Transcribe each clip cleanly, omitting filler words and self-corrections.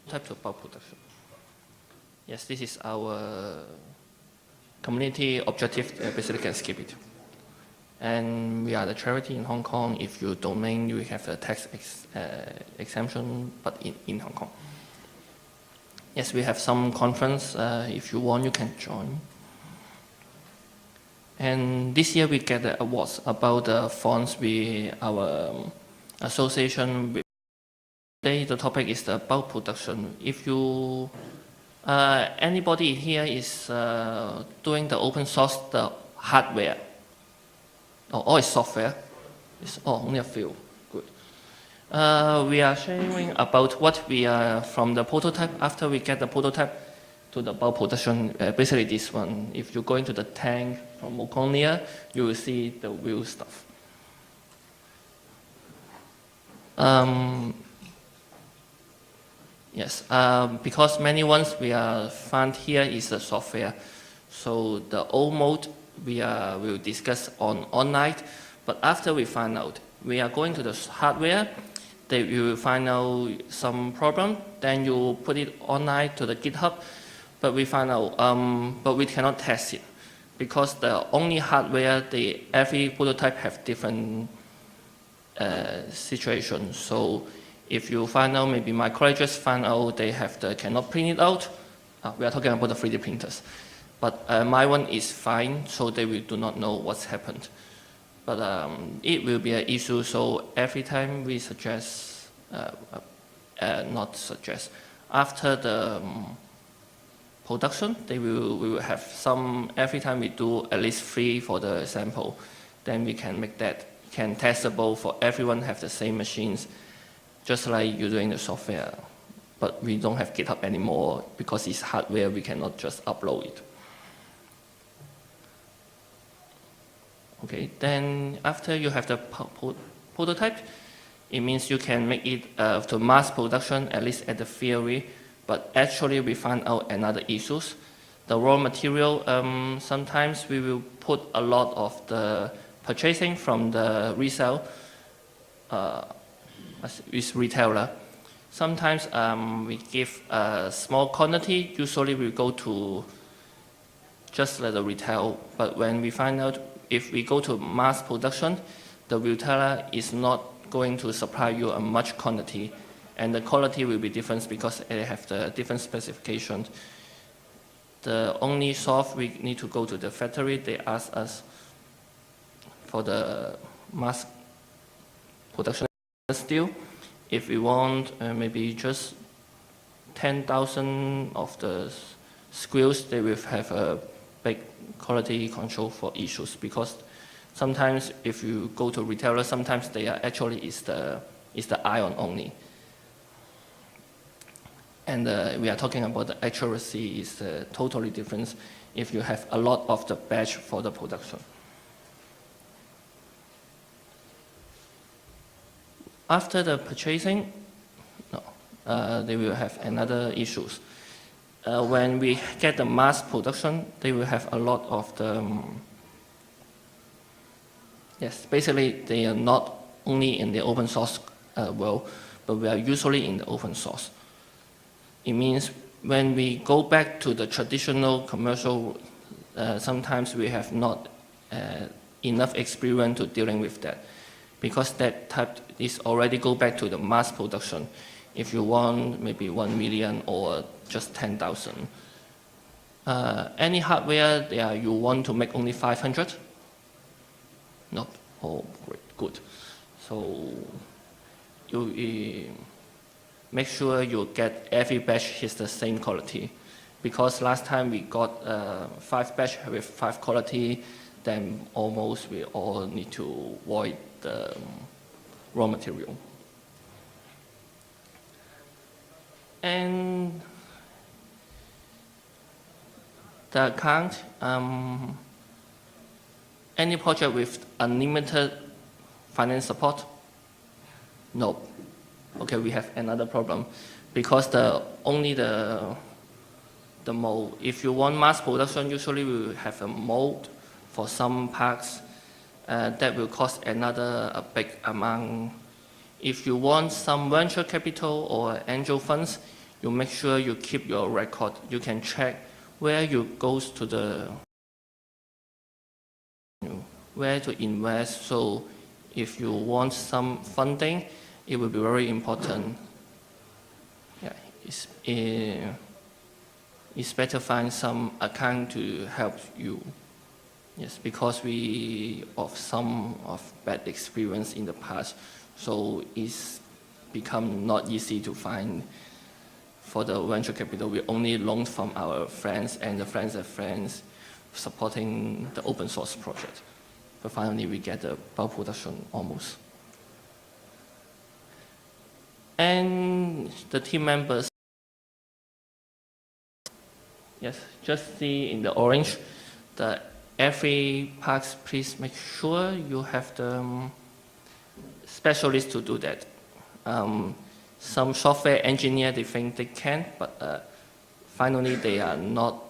type to bulk production. Yes, this is our community objective. Basically, can skip it. And we are the charity in Hong Kong. If you domain, you have a tax exemption, but in Hong Kong. Yes, we have some conference. If you want, you can join. And this year we get the awards about the funds our association with. Today the topic is the bulk production. If you anybody here is doing the open source, the hardware, or is software? It's only a few. Good. We are sharing about what we are from the prototype. After we get the prototype to the bulk production, basically this one. If you go into the tank from Mokonia, you will see the real stuff. Yes, because many ones we are found here is the software. So the old mode we will discuss online, but after we find out, we are going to the hardware, you will find out some problem, then you put it online to the GitHub, but we find out, but we cannot test it because the only hardware, every prototype have different situations. So if you find out, maybe my colleagues find out they cannot print it out. We are talking about the 3D printers. But my one is fine, so they do not know what's happened. But it will be an issue, so every time we suggest, not suggest, after the production, we will have some, every time we do at least 3 for the sample, then we can make that testable for everyone have the same machines, just like you're doing the software. But we don't have GitHub anymore because it's hardware, we cannot just upload it. Okay, then after you have the prototype, it means you can make it to mass production, at least at the theory, but actually we find out another issues. The raw material, sometimes we will put a lot of the purchasing from the resale, with retailer. Sometimes we give a small quantity, usually we go to just the retail, but when we find out if we go to mass production, the retailer is not going to supply you a much quantity, and the quality will be different because they have the different specifications. The only source we need to go to the factory, they ask us for the mass production steel. If we want maybe just 10,000 of the screws, they will have a big quality control for issues, because sometimes if you go to retailers, sometimes they are actually is the iron only. And we are talking about the accuracy is totally different if you have a lot of the batch for the production. After the purchasing, they will have another issues. When we get the mass production, they will have a lot of the, yes, basically they are not only in the open source world, but we are usually in the open source. It means when we go back to the traditional commercial, sometimes we have not enough experience to dealing with that, because that type is already go back to the mass production. If you want maybe 1 million or just 10,000. Any hardware you want to make only 500? No. Oh, great, good. So you make sure you get every batch is the same quality, because last time we got 5 batch with 5 quality, then almost we all need to avoid the raw material. And the account, any project with unlimited finance support? No. Okay, we have another problem, because only the mold. If you want mass production, usually we will have a mold for some parts. That will cost a big amount. If you want some venture capital or angel funds, You make sure you keep your record. You can check where you goes to where to invest. So if you want some funding, it will be very important. Yeah, it's better find some account to help you. Yes, because we have some of bad experience in the past, so it's become not easy to find. For the venture capital, we only loan from our friends and the friends of friends supporting the open source project. But finally, we get the bulk production almost. And the team members, yes, just see in the orange, every parts, please make sure you have the specialists to do that. Some software engineer, they think they can, but finally they are not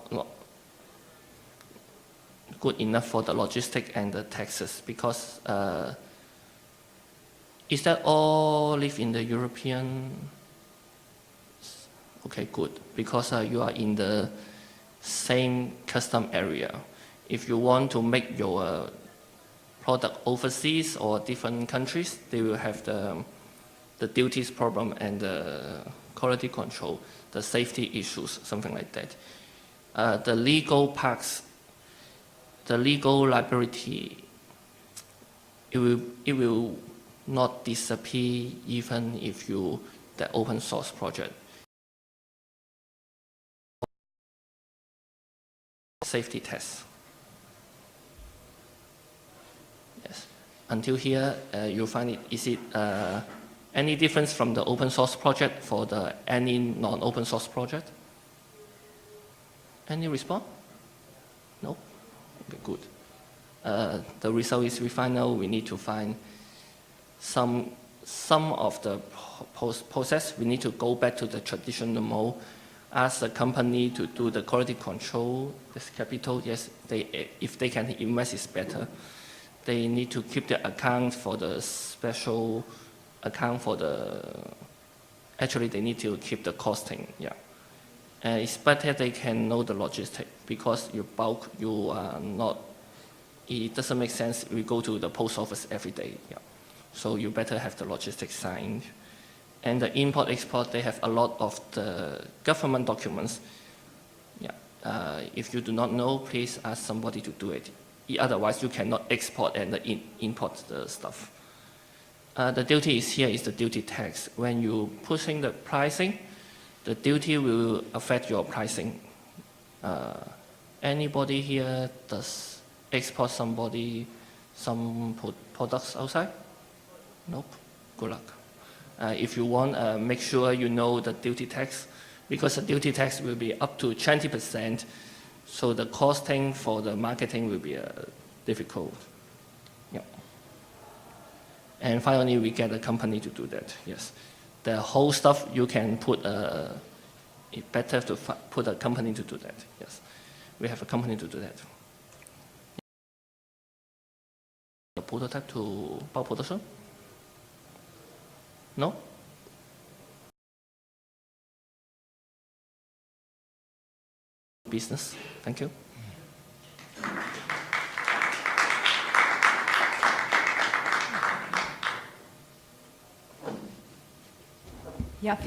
good enough for the logistics and the taxes, because is that all live in the European? Okay, good, because you are in the same custom area. If you want to make your product overseas or different countries, they will have the duties problem and the quality control, the safety issues, something like that. The legal parts, the legal liability, it will not disappear even if you, the open source project. Safety tests. Yes. Until here, you find it, is it any difference from the open source project for any non-open source project? Any response? No? Okay, good. The result is we find out we need to find some of the process. We need to go back to the traditional mode, ask the company to do the quality control, this capital. Yes, if they can invest, it's better. They need to keep the account for the special account for actually they need to keep the costing, yeah. And it's better they can know the logistics, because your bulk, you are not, it doesn't make sense we go to the post office every day, yeah. So you better have the logistics signed. And the import-export, they have a lot of the government documents. Yeah. If you do not know, please ask somebody to do it. Otherwise, you cannot export and import the stuff. The duty is here is the duty tax. When you pushing the pricing, the duty will affect your pricing. Anybody here does export some products outside? Nope. Good luck. If you want, make sure you know the duty tax, because the duty tax will be up to 20%, so the costing for the marketing will be difficult. Yeah. And finally, we get a company to do that, yes. The whole stuff you can put, it's better to put a company to do that, yes. We have a company to do that. A prototype to bulk production? No? Business. Thank you. Ja,